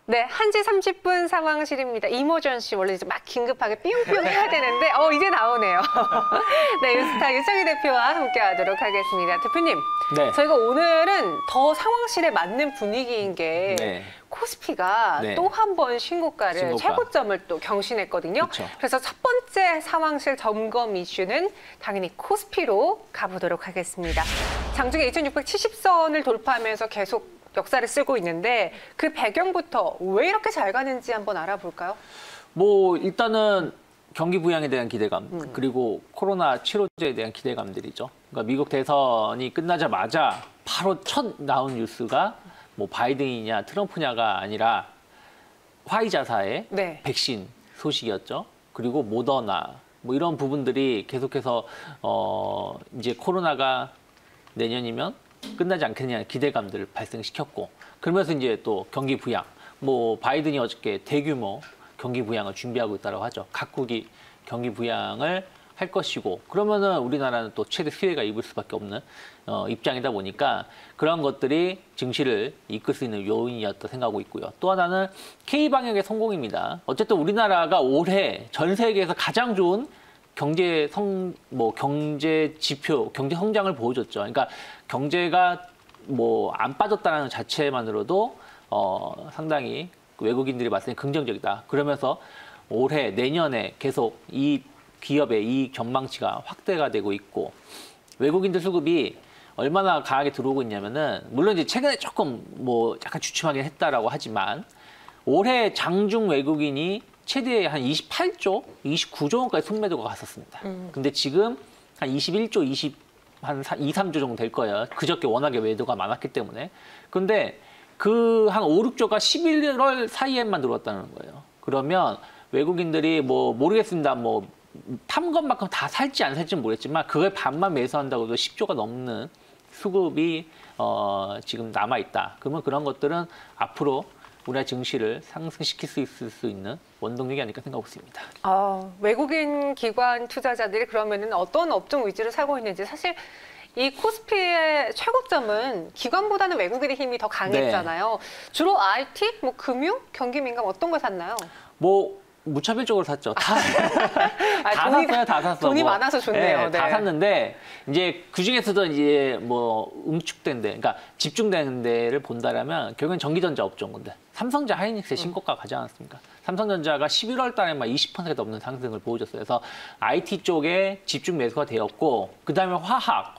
네, 1시 30분 상황실입니다. 이모전 씨 원래 이제 막 긴급하게 삐용삐용 해야 되는데 이제 나오네요. 네, 뉴스타 유정희 대표와 함께하도록 하겠습니다. 대표님, 네. 저희가 오늘은 더 상황실에 맞는 분위기인 게 네. 코스피가 네. 또 한 번 신고가를 최고점을 또 경신했거든요. 그쵸. 그래서 첫 번째 상황실 점검 이슈는 당연히 코스피로 가보도록 하겠습니다. 장중에 2670선을 돌파하면서 계속 역사를 쓰고 있는데 그 배경부터 왜 이렇게 잘 가는지 한번 알아볼까요? 뭐 일단은 경기 부양에 대한 기대감 그리고 코로나 치료제에 대한 기대감들이죠. 그러니까 미국 대선이 끝나자마자 바로 첫 나온 뉴스가 뭐 바이든이냐 트럼프냐가 아니라 화이자사의 네. 백신 소식이었죠. 그리고 모더나 뭐 이런 부분들이 계속해서 이제 코로나가 내년이면 끝나지 않겠냐는 기대감들을 발생시켰고, 그러면서 이제 또 경기 부양, 뭐 바이든이 어저께 대규모 경기 부양을 준비하고 있다고 하죠. 각국이 경기 부양을 할 것이고, 그러면은 우리나라는 또 최대 피해가 입을 수밖에 없는 입장이다 보니까 그런 것들이 증시를 이끌 수 있는 요인이었다 생각하고 있고요. 또 하나는 K 방역의 성공입니다. 어쨌든 우리나라가 올해 전 세계에서 가장 좋은 경제 지표, 경제 성장을 보여줬죠. 그러니까 경제가 뭐 안 빠졌다는 자체만으로도 상당히 외국인들이 봤을 때 긍정적이다. 그러면서 올해, 내년에 계속 이 기업의 이익 전망치가 확대가 되고 있고, 외국인들 수급이 얼마나 강하게 들어오고 있냐면은, 물론 이제 최근에 조금 뭐 약간 주춤하긴 했다라고 하지만, 올해 장중 외국인이 최대 한 28조, 29조 원까지 순매도가 갔었습니다. 근데 지금 한 21조, 한 2, 3조 정도 될 거예요. 그저께 워낙에 매도가 많았기 때문에. 근데 그 한 5, 6조가 11월 사이에만 들어왔다는 거예요. 그러면 외국인들이 뭐 모르겠습니다. 뭐 판 것만큼 다 살지 안 살지는 모르겠지만 그걸 반만 매수한다고 해도 10조가 넘는 수급이 지금 남아있다. 그러면 그런 것들은 앞으로 우리나라 증시를 상승시킬 수 있는 원동력이 아닐까 생각하고 있습니다. 외국인 기관 투자자들이 그러면은 어떤 업종 위주로 사고 있는지, 사실 이 코스피의 최고점은 기관보다는 외국인의 힘이 더 강했잖아요. 네. 주로 IT, 뭐 금융, 경기 민감 어떤 거 샀나요? 뭐 무차별적으로 샀죠. 다 샀어요. 돈이 많아서 좋네요. 네, 다 샀는데 이제 그 중에서도 이제 뭐 응축된 데, 그러니까 집중된 데를 본다라면 결국엔 전기전자 업종 건데 삼성전자, 하이닉스의 신고가가 가지 않았습니까? 삼성전자가 11월 달에만 20%가 넘는 상승을 보여줬어요. 그래서 IT 쪽에 집중 매수가 되었고, 그 다음에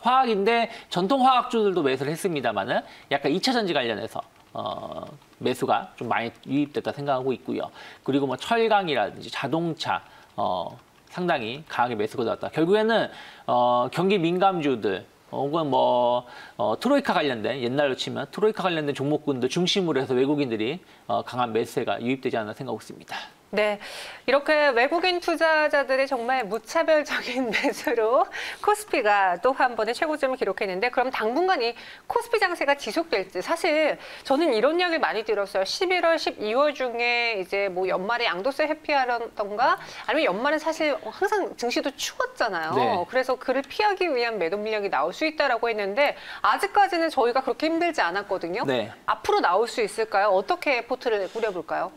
화학인데 전통 화학주들도 매수를 했습니다만은 약간 2차 전지 관련해서 매수가 좀 많이 유입됐다 생각하고 있고요. 그리고 뭐 철강이라든지 자동차 상당히 강하게 매수가 나왔다. 결국에는 경기 민감주들 혹은 뭐 트로이카 관련된, 옛날로 치면 트로이카 관련된 종목군들 중심으로 해서 외국인들이 강한 매수세가 유입되지 않나 생각하고 있습니다. 네, 이렇게 외국인 투자자들의 정말 무차별적인 매수로 코스피가 또 한 번의 최고점을 기록했는데, 그럼 당분간 이 코스피 장세가 지속될지, 사실 저는 이런 이야기를 많이 들었어요. 11월, 12월 중에 이제 뭐 연말에 양도세 회피하던가, 아니면 연말은 사실 항상 증시도 추웠잖아요. 네. 그래서 그를 피하기 위한 매도 물량이 나올 수 있다라고 했는데 아직까지는 저희가 그렇게 힘들지 않았거든요. 네. 앞으로 나올 수 있을까요? 어떻게 포트를 꾸려볼까요?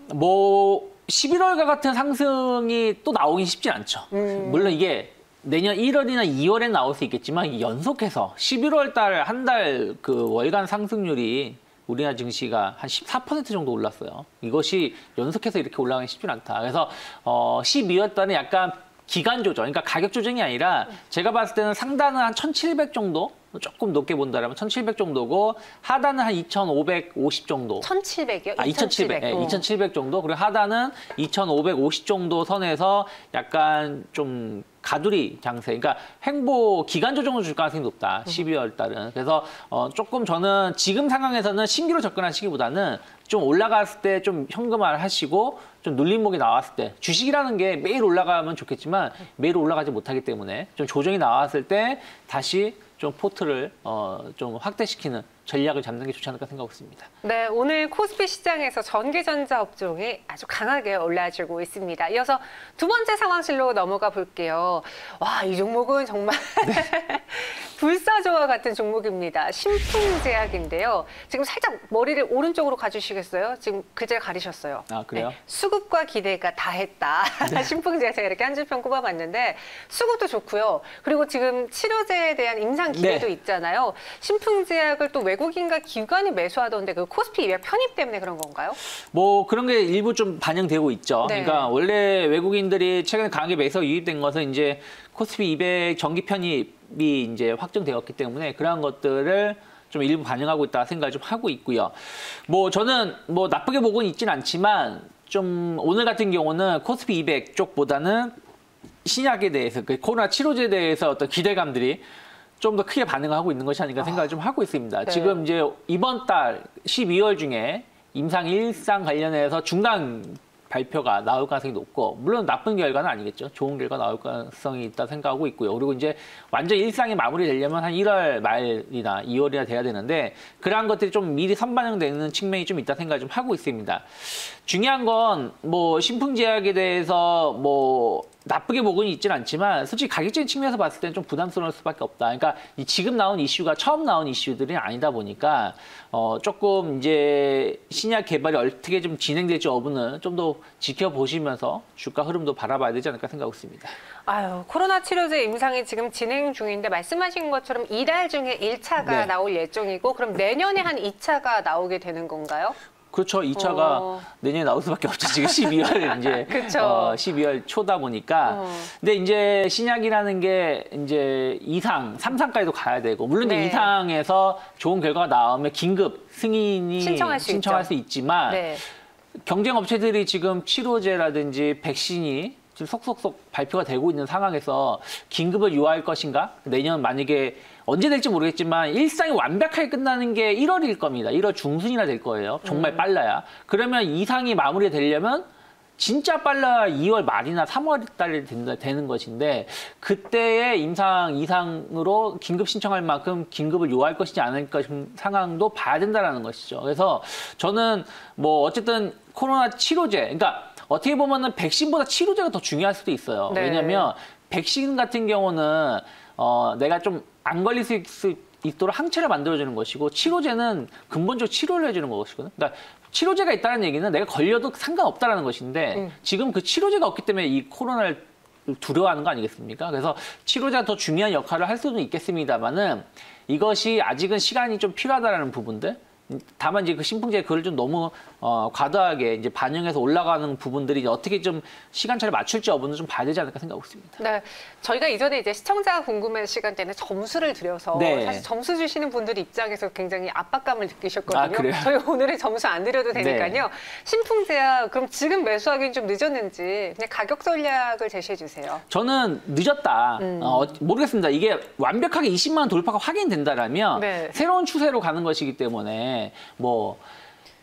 11월과 같은 상승이 또 나오긴 쉽지 않죠. 물론 이게 내년 1월이나 2월에 나올 수 있겠지만, 연속해서 11월 달 한 달 그 월간 상승률이 우리나라 증시가 한 14% 정도 올랐어요. 이것이 연속해서 이렇게 올라가기 쉽지 않다. 그래서 12월 달은 약간 기간 조정, 그러니까 가격 조정이 아니라 제가 봤을 때는 상단은 한 1,700 정도, 조금 높게 본다면 1,700 정도고, 하단은 한 2,550 정도. 1,700이요? 2,700. 네, 2,700 정도. 그리고 하단은 2,550 정도 선에서 약간 좀 가두리 장세, 그러니까 횡보 기간 조정을 줄 가능성이 높다. 12월 달은. 그래서 조금 저는 지금 상황에서는 신규로 접근하시기보다는 좀 올라갔을 때 좀 현금화를 하시고, 좀 눌림목이 나왔을 때, 주식이라는 게 매일 올라가면 좋겠지만 매일 올라가지 못하기 때문에 좀 조정이 나왔을 때 다시 좀 포트를 좀 확대시키는 전략을 잡는 게 좋지 않을까 생각하고 있습니다. 네, 오늘 코스피 시장에서 전기전자 업종이 아주 강하게 올라주고 있습니다. 이어서 두 번째 상황실로 넘어가 볼게요. 와, 이 종목은 정말 불사조와 같은 종목입니다. 신풍제약인데요. 지금 살짝 머리를 오른쪽으로 가주시겠어요? 지금 글자를 가리셨어요. 아, 그래요? 네, 수급과 기대가 다 했다. 신풍제약 제가 이렇게 한 줄평 꼽아봤는데 수급도 좋고요. 그리고 지금 치료제에 대한 임상 기대도 네. 있잖아요. 신풍제약을 또 외국인과 기관이 매수하던데 그 코스피 200 편입 때문에 그런 건가요? 뭐 그런 게 일부 좀 반영되고 있죠. 네. 그러니까 원래 외국인들이 최근에 강하게 매수 유입된 것은 이제 코스피 200 정기 편입이 이제 확정되었기 때문에 그러한 것들을 좀 일부 반영하고 있다 생각을 좀 하고 있고요. 뭐 저는 뭐 나쁘게 보고는 있지는 않지만 좀 오늘 같은 경우는 코스피 200 쪽보다는 신약에 대해서 그 코로나 치료제에 대해서 어떤 기대감들이 좀 더 크게 반응하고 있는 것이 아닌가 생각을 좀 하고 있습니다. 네. 지금 이제 이번 달 12월 중에 임상 1상 관련해서 중간 발표가 나올 가능성이 높고 물론 나쁜 결과는 아니겠죠. 좋은 결과 나올 가능성이 있다 생각하고 있고요. 그리고 이제 완전 일상이 마무리되려면 한 1월 말이나 2월이나 돼야 되는데 그러한 것들이 좀 미리 선반영되는 측면이 좀 있다 생각을 좀 하고 있습니다. 중요한 건 뭐 신풍제약에 대해서 뭐 나쁘게 보고는 있지는 않지만 솔직히 가격적인 측면에서 봤을 때는 좀 부담스러울 수밖에 없다. 그러니까 이 지금 나온 이슈가 처음 나온 이슈들이 아니다 보니까 조금 이제 신약 개발이 어떻게 좀 진행될지 여부는 좀 더 지켜보시면서 주가 흐름도 바라봐야 되지 않을까 생각하고 있습니다. 아유, 코로나 치료제 임상이 지금 진행 중인데 말씀하신 것처럼 이달 중에 1차가 네. 나올 예정이고 그럼 내년에 한 2차가 나오게 되는 건가요? 그렇죠. 2차가 내년에 나올 수밖에 없죠. 지금 12월 이제 그쵸. 12월 초다 보니까. 근데 이제 신약이라는 게 이제 2상, 3상까지도 가야 되고 물론 네. 2상에서 좋은 결과가 나오면 긴급 승인이 신청할 수 있지만 네. 경쟁 업체들이 지금 치료제라든지 백신이 지금 속속속 발표가 되고 있는 상황에서 긴급을 요구할 것인가? 내년 만약에 언제 될지 모르겠지만 일상이 완벽하게 끝나는 게 1월일 겁니다. 1월 중순이나 될 거예요. 정말 빨라야. 그러면 이상이 마무리되려면 진짜 빨라야 2월 말이나 3월 달에 되는 것인데 그때의 임상 이상으로 긴급 신청할 만큼 긴급을 요구할 것이지 않을 것인 상황도 봐야 된다는 것이죠. 그래서 저는 뭐 어쨌든 코로나 치료제, 그러니까 어떻게 보면은 백신보다 치료제가 더 중요할 수도 있어요. 네. 왜냐하면 백신 같은 경우는 내가 좀 안 걸릴 수 있도록 항체를 만들어주는 것이고 치료제는 근본적으로 치료를 해주는 것이거든요. 그러니까 치료제가 있다는 얘기는 내가 걸려도 상관없다는 것인데 지금 그 치료제가 없기 때문에 이 코로나를 두려워하는 거 아니겠습니까? 그래서 치료제가 더 중요한 역할을 할 수는 있겠습니다만은 이것이 아직은 시간이 좀 필요하다는 부분들. 다만 이제 그 신풍제의 글을 좀 너무 과도하게 이제 반영해서 올라가는 부분들이 어떻게 좀 시간차를 맞출지 여부는 좀 봐야 되지 않을까 생각하고 있습니다. 네, 저희가 이전에 이제 시청자가 궁금한 시간대는 점수를 드려서 네. 사실 점수 주시는 분들 입장에서 굉장히 압박감을 느끼셨거든요. 아, 그래요? 저희 오늘은 점수 안 드려도 되니까요. 신풍제약 그럼 지금 매수하기는 좀 늦었는지 그냥 가격 전략을 제시해 주세요. 저는 늦었다. 모르겠습니다. 이게 완벽하게 20만 원 돌파가 확인된다라면 네. 새로운 추세로 가는 것이기 때문에 뭐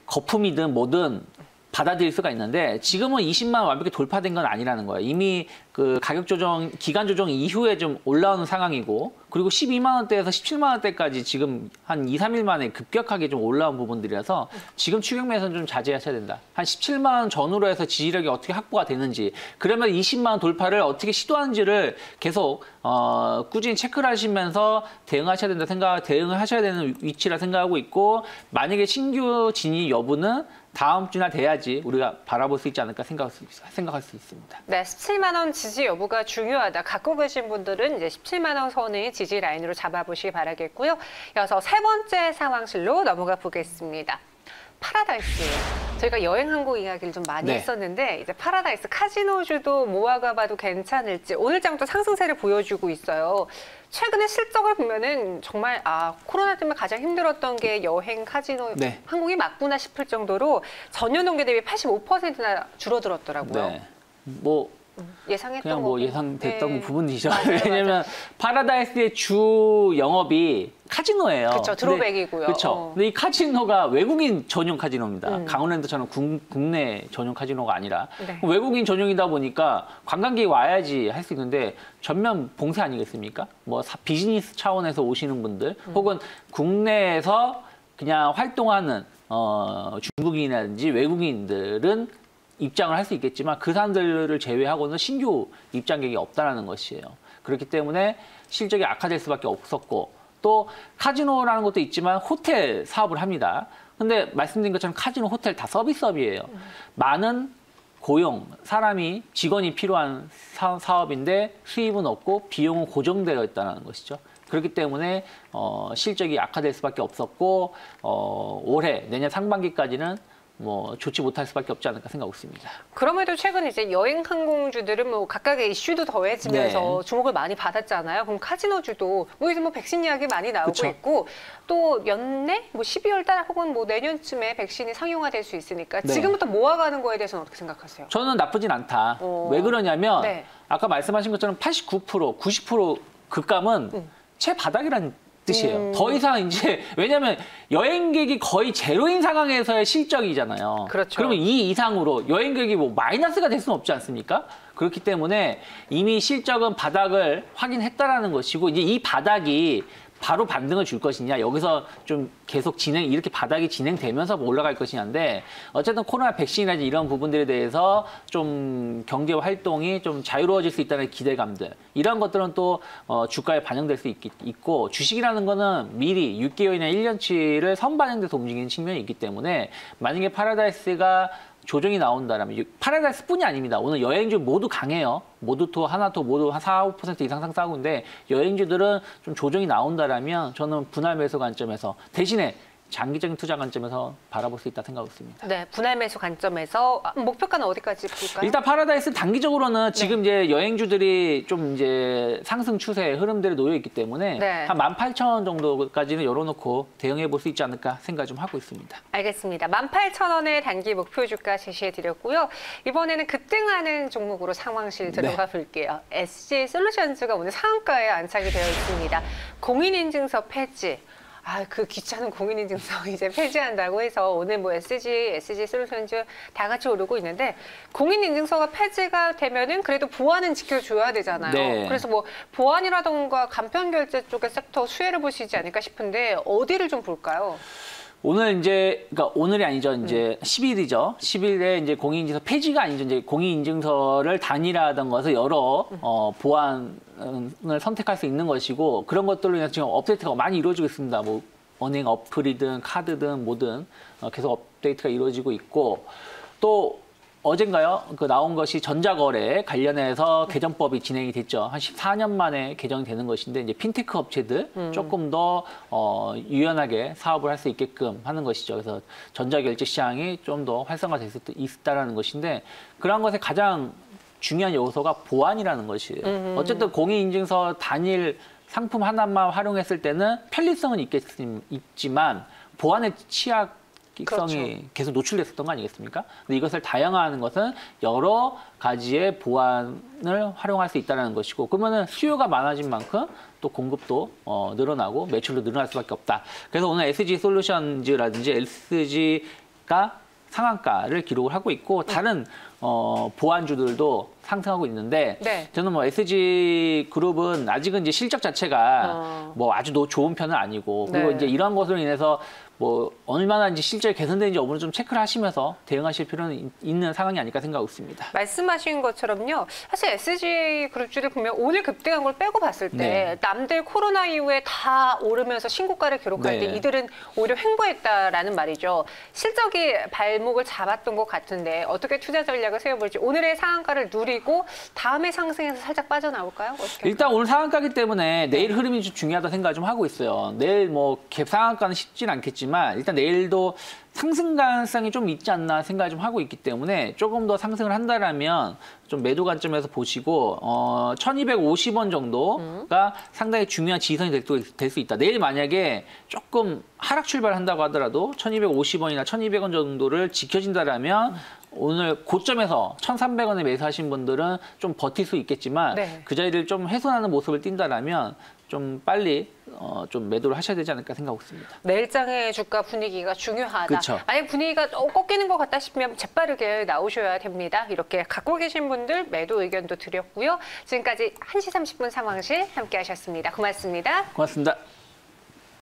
거품이든 뭐든 받아들일 수가 있는데 지금은 20만 원 완벽히 돌파된 건 아니라는 거예요. 이미 그 가격 조정, 기간 조정 이후에 좀 올라오는 상황이고 그리고 12만 원대에서 17만 원대까지 지금 한 2, 3일 만에 급격하게 좀 올라온 부분들이라서 지금 추격 매수는 좀 자제하셔야 된다. 한 17만 원 전후로 해서 지지력이 어떻게 확보가 되는지 그러면 20만 원 돌파를 어떻게 시도하는지를 계속 꾸준히 체크를 하시면서 대응하셔야 된다 대응을 하셔야 되는 위치라 생각하고 있고 만약에 신규 진입 여부는 다음 주나 돼야지 우리가 바라볼 수 있지 않을까 생각할 수 있습니다. 네, 17만 원 지지 여부가 중요하다. 갖고 계신 분들은 이제 17만 원 선의 지지 라인으로 잡아보시기 바라겠고요. 이어서 세 번째 상황실로 넘어가 보겠습니다. 파라다이스예요. 저희가 여행 항공 이야기를 좀 많이 네. 했었는데 이제 파라다이스 카지노주도 모아가 봐도 괜찮을지 오늘 장도 상승세를 보여주고 있어요. 최근에 실적을 보면은 정말 코로나 때문에 가장 힘들었던 게 여행 카지노 네. 항공이 맞구나 싶을 정도로 전년 동기 대비 85%나 줄어들었더라고요. 네. 뭐 예상했던 그냥 뭐 예상됐던 네. 부분이죠. 맞아요, 왜냐면 파라다이스의 주 영업이 카지노예요. 그렇죠. 드로백이고요. 그렇죠. 근데 이 카지노가 외국인 전용 카지노입니다. 강원랜드처럼 국내 전용 카지노가 아니라 네. 외국인 전용이다 보니까 관광객이 와야지 할 수 있는데 전면 봉쇄 아니겠습니까? 뭐 비즈니스 차원에서 오시는 분들 혹은 국내에서 그냥 활동하는 중국인이라든지 외국인들은 입장을 할 수 있겠지만 그 사람들을 제외하고는 신규 입장객이 없다라는 것이에요. 그렇기 때문에 실적이 악화될 수밖에 없었고 또 카지노라는 것도 있지만 호텔 사업을 합니다. 근데 말씀드린 것처럼 카지노, 호텔 다 서비스업이에요. 많은 고용, 사람이, 직원이 필요한 사업인데 수입은 없고 비용은 고정되어 있다는 것이죠. 그렇기 때문에 실적이 악화될 수밖에 없었고 올해 내년 상반기까지는 뭐 좋지 못할 수밖에 없지 않을까 생각하고 있습니다. 그럼에도 최근 이제 여행 항공주들은 뭐 각각의 이슈도 더해지면서 네. 주목을 많이 받았잖아요. 그럼 카지노주도 뭐 요즘 뭐 백신 이야기 많이 나오고 그쵸. 있고 또 연내 뭐 12월 달 혹은 뭐 내년쯤에 백신이 상용화될 수 있으니까 네. 지금부터 모아가는 거에 대해서는 어떻게 생각하세요? 저는 나쁘진 않다. 왜 그러냐면 네. 아까 말씀하신 것처럼 89%, 90% 급감은 최바닥이라는 뜻이에요. 더 이상 이제 왜냐하면 여행객이 거의 제로인 상황에서의 실적이잖아요. 그렇죠. 그러면 이 이상으로 여행객이 뭐 마이너스가 될 수는 없지 않습니까? 그렇기 때문에 이미 실적은 바닥을 확인했다라는 것이고 이제 이 바닥이 바로 반등을 줄 것이냐 여기서 좀 계속 이렇게 바닥이 진행되면서 올라갈 것이냐인데 어쨌든 코로나 백신이라든지 이런 부분들에 대해서 좀 경제 활동이 좀 자유로워질 수 있다는 기대감들 이런 것들은 또 주가에 반영될 수 있고 주식이라는 거는 미리 6개월이나 1년치를 선반영돼서 움직이는 측면이 있기 때문에 만약에 파라다이스가 조정이 나온다라면 파라다이스뿐이 아닙니다. 오늘 여행주 모두 강해요. 모두토, 하나토 모두 한 4, 5% 이상 상승하고 있는데 여행주들은 좀 조정이 나온다라면 저는 분할 매수 관점에서 대신에 장기적인 투자 관점에서 바라볼 수 있다 생각하고 있습니다. 네, 분할 매수 관점에서 목표가는 어디까지 볼까요? 일단 파라다이스 단기적으로는 지금 이제 여행주들이 좀 이제 상승 추세 흐름들에 놓여 있기 때문에 네. 한 18,000원 정도까지는 열어놓고 대응해 볼 수 있지 않을까 생각 좀 하고 있습니다. 알겠습니다. 18,000원의 단기 목표 주가 제시해 드렸고요. 이번에는 급등하는 종목으로 상황실 들어가 볼게요. SG솔루션즈가 오늘 상한가에 안착이 되어 있습니다. 공인인증서 폐지. 그 귀찮은 공인인증서 이제 폐지한다고 해서 오늘 뭐 SG솔루션즈 다 같이 오르고 있는데 공인인증서가 폐지가 되면은 그래도 보안은 지켜줘야 되잖아요. 네. 그래서 뭐 보안이라던가 간편결제 쪽의 섹터 수혜를 보시지 않을까 싶은데 어디를 좀 볼까요? 오늘 이제, 그러니까 오늘이 아니죠. 이제 10일이죠. 10일에 이제 공인인증서 폐지가 아니죠. 이제 공인인증서를 단일화하던 것을 여러 보안을 선택할 수 있는 것이고 그런 것들로 인해서 지금 업데이트가 많이 이루어지고 있습니다. 뭐 은행 어플이든 카드든 뭐든 계속 업데이트가 이루어지고 있고 또 어젠가요? 그 나온 것이 전자거래 관련해서 개정법이 진행이 됐죠. 한 14년 만에 개정이 되는 것인데 이제 핀테크 업체들 조금 더 유연하게 사업을 할 수 있게끔 하는 것이죠. 그래서 전자결제 시장이 좀 더 활성화될 수 있다라는 것인데 그러한 것의 가장 중요한 요소가 보안이라는 것이에요. 어쨌든 공인인증서 단일 상품 하나만 활용했을 때는 편리성은 있지만 보안의 취약 성이 그렇죠. 계속 노출됐었던 거 아니겠습니까? 근데 이것을 다양화하는 것은 여러 가지의 보안을 활용할 수 있다는 것이고 그러면은 수요가 많아진 만큼 또 공급도 늘어나고 매출도 늘어날 수밖에 없다. 그래서 오늘 SG솔루션즈라든지 SG가 상한가를 기록을 하고 있고 다른 보안주들도 상승하고 있는데 네. 저는 뭐 SG그룹은 아직은 이제 실적 자체가 뭐 아주 좋은 편은 아니고 그리고 네. 이제 이러한 것으로 인해서 뭐 얼마나 이제 실적이 개선되는지 여부는 좀 체크를 하시면서 대응하실 필요는 있는 상황이 아닐까 생각하고 있습니다. 말씀하신 것처럼요. 사실 SG 그룹주를 보면 오늘 급등한 걸 빼고 봤을 때 네. 남들 코로나 이후에 다 오르면서 신고가를 기록할 때 네. 이들은 오히려 횡보했다라는 말이죠. 실적이 발목을 잡았던 것 같은데 어떻게 투자 전략을 세워볼지 오늘의 상한가를 누리고 다음에 상승해서 살짝 빠져나올까요? 어떻게 일단 오늘 상한가기 때문에 내일 흐름이 좀 중요하다 생각을 좀 하고 있어요. 내일 뭐 갭 상한가는 쉽진 않겠지만 일단 내일도 상승 가능성이 좀 있지 않나 생각을 좀 하고 있기 때문에 조금 더 상승을 한다라면 좀 매도 관점에서 보시고 1250원 정도가 상당히 중요한 지지선이 될 수 있다. 내일 만약에 조금 하락 출발한다고 하더라도 1250원이나 1200원 정도를 지켜진다라면 오늘 고점에서 1,300원에 매수하신 분들은 좀 버틸 수 있겠지만 네. 그 자리를 좀 훼손하는 모습을 띈다라면 좀 빨리 좀 매도를 하셔야 되지 않을까 생각하고 있습니다. 내일장의 주가 분위기가 중요하다. 그쵸. 만약 분위기가 꺾이는 것 같다 싶으면 재빠르게 나오셔야 됩니다. 이렇게 갖고 계신 분들 매도 의견도 드렸고요. 지금까지 1시 30분 상황실 함께 하셨습니다. 고맙습니다. 고맙습니다.